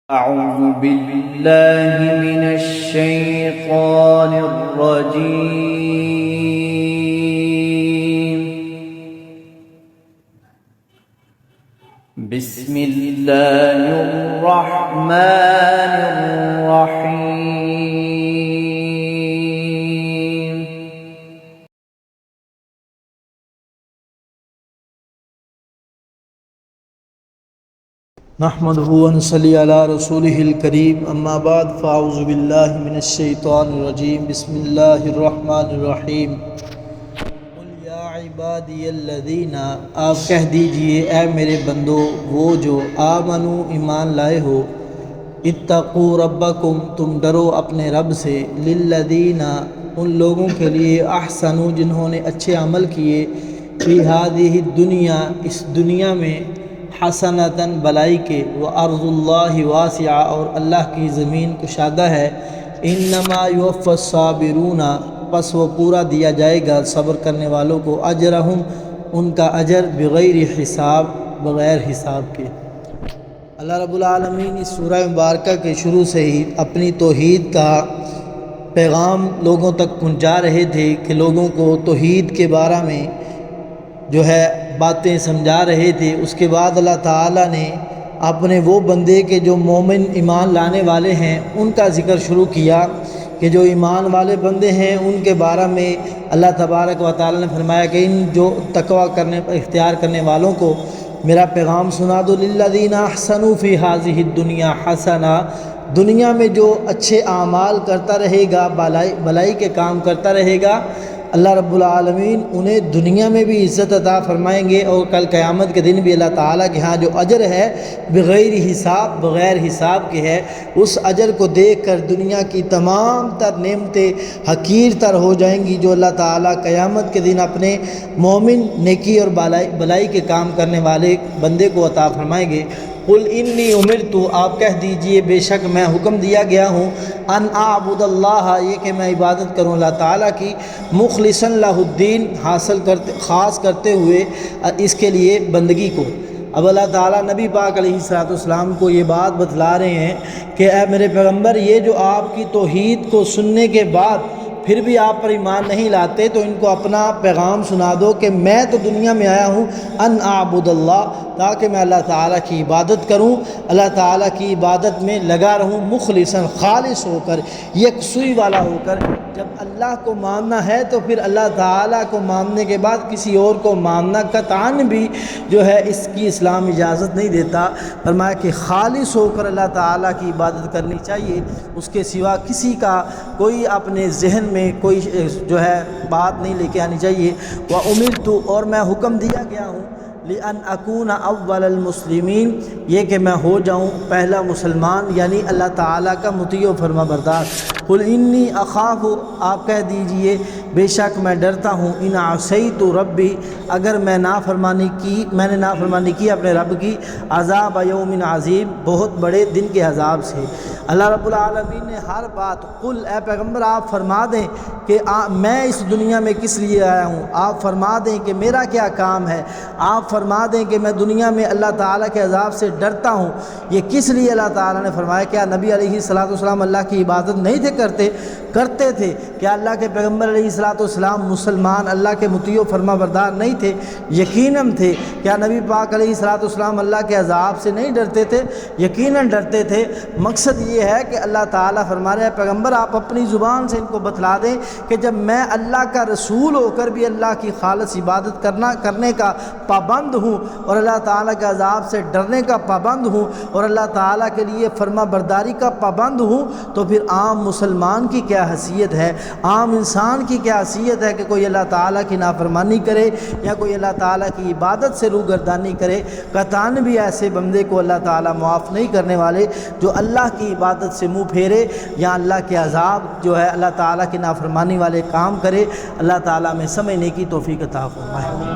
أعوذ بالله من الشيطان الرجيم. بسم الله الرحمن الرحيم. نحمده ونصلي على رسوله الكريم اما بعد فاعوذ باللہ من الشیطان الرجیم بسم اللہ الرحمن الرحیم. قل یا عبادی الذین، آپ کہہ دیجئے اے میرے بندو وہ جو آمنو ایمان لائے ہو، اتقوا ربکم تم ڈرو اپنے رب سے، للذین ان لوگوں کے لیے احسنوا جنہوں نے اچھے عمل کیے، فی ہذہ الدنیا اس دنیا میں، حسنتاً بلائی کے، وارض اللہ واسعہ اور اللہ کی زمین کشادہ ہے، انما یوفی الصابرون پس وہ پورا دیا جائے گا صبر کرنے والوں کو، اجرہم ان کا اجر، بغیر حساب بغیر حساب کے۔ اللہ رب العالمین اس سورہ مبارکہ کے شروع سے ہی اپنی توحید کا پیغام لوگوں تک پہنچا رہے تھے کہ لوگوں کو توحید کے بارے میں جو ہے باتیں سمجھا رہے تھے۔ اس کے بعد اللہ تعالیٰ نے اپنے وہ بندے کے جو مومن ایمان لانے والے ہیں ان کا ذکر شروع کیا کہ جو ایمان والے بندے ہیں ان کے بارے میں اللہ تبارک و تعالیٰ نے فرمایا کہ ان جو تقوی اختیار کرنے والوں کو میرا پیغام سنا دو، للذین احسنوا فی ہذہ الدنیا حسنہ، دنیا میں جو اچھے اعمال کرتا رہے گا، بلائی کے کام کرتا رہے گا، اللہ رب العالمین انہیں دنیا میں بھی عزت عطا فرمائیں گے، اور کل قیامت کے دن بھی اللہ تعالیٰ کے ہاں جو اجر ہے بغیر حساب بغیر حساب کے ہے، اس اجر کو دیکھ کر دنیا کی تمام تر نعمتیں حقیر تر ہو جائیں گی جو اللہ تعالیٰ قیامت کے دن اپنے مومن نیکی اور بلائی کے کام کرنے والے بندے کو عطا فرمائیں گے۔ قل انی امرت، آپ کہہ دیجئے بے شک میں حکم دیا گیا ہوں، ان اعبد اللہ، یہ کہ میں عبادت کروں اللہ تعالیٰ کی، مخلصا لہ الدین، خاص کرتے ہوئے اس کے لیے بندگی کو۔ اب اللہ تعالیٰ نبی پاک علیہ السلام کو یہ بات بتلا رہے ہیں کہ اے میرے پیغمبر، یہ جو آپ کی توحید کو سننے کے بعد پھر بھی آپ پر ایمان نہیں لاتے تو ان کو اپنا پیغام سنا دو کہ میں تو دنیا میں آیا ہوں ان اعبد اللہ، تاکہ میں اللہ تعالیٰ کی عبادت کروں، اللہ تعالیٰ کی عبادت میں لگا رہوں، مخلصاً خالص ہو کر، یکسوئی والا ہو کر۔ جب اللہ کو ماننا ہے تو پھر اللہ تعالیٰ کو ماننے کے بعد کسی اور کو ماننا قطعاً بھی جو ہے اس کی اسلام اجازت نہیں دیتا۔ فرمایا کہ خالص ہو کر اللہ تعالیٰ کی عبادت کرنی چاہیے، اس کے سوا کسی کا کوئی اپنے ذہن میں کوئی جو ہے بات نہیں لے کے آنی چاہیے۔ وَأُمِرْتُ، اور میں حکم دیا گیا ہوں، لِأَنْ أَكُونَ أَوَّلَ الْمُسْلِمِينَ، یہ کہ میں ہو جاؤں پہلا مسلمان، یعنی اللہ تعالیٰ کا مطیع و فرما بردار۔ قُلْ إِنِّي أَخَافُ، آپ کہہ دیجئے بے شک میں ڈرتا ہوں، إِنْ عَصَيْتُ رَبِّي، اگر میں نے نافرمانی کی اپنے رب کی، عذاب یوم عظیم، بہت بڑے دن کے عذاب سے۔ اللہ رب العالمین نے ہر بات، قل اے پیغمبر آپ فرما دیں کہ میں اس دنیا میں کس لیے آیا ہوں، آپ فرما دیں کہ میرا کیا کام ہے، آپ فرما دیں کہ میں دنیا میں اللہ تعالیٰ کے عذاب سے ڈرتا ہوں۔ یہ کس لیے اللہ تعالیٰ نے فرمایا؟ کیا نبی علیہ السلام اللہ کی عبادت نہیں تھے کرتے تھے؟ کیا اللہ کے پیغمبر علیہ السلام مسلمان اللہ کے مطیع و فرما بردار نہیں تھے؟ یقیناً تھے۔ کیا نبی پاک علیہ السلام اللہ کے عذاب سے نہیں ڈرتے تھے؟ یقیناً ڈرتے تھے۔ مقصد یہ ہے کہ اللہ تعالیٰ فرما رہے ہیں پیغمبر آپ اپنی زبان سے ان کو بتلا دیں کہ جب میں اللہ کا رسول ہو کر بھی اللہ کی خالص عبادت کرنے کا پابند ہوں، اور اللہ تعالیٰ کے عذاب سے ڈرنے کا پابند ہوں، اور اللہ تعالیٰ کے لیے فرما برداری کا پابند ہوں، تو پھر عام مسلمان کی کیا حیثیت ہے، عام انسان کی کیا حیثیت ہے کہ کوئی اللہ تعالیٰ کی نافرمانی کرے یا کوئی اللہ تعالیٰ کی عبادت سے روگردانی کرے۔ قطعاً بھی ایسے بندے کو اللہ تعالیٰ معاف نہیں کرنے والے جو اللہ کی عبادت سے منہ پھیرے یا اللہ کے عذاب جو ہے اللہ تعالیٰ کی نافرمانی والے کام کرے۔ اللہ تعالیٰ میں سمجھنے کی توفیق عطا فرمائے۔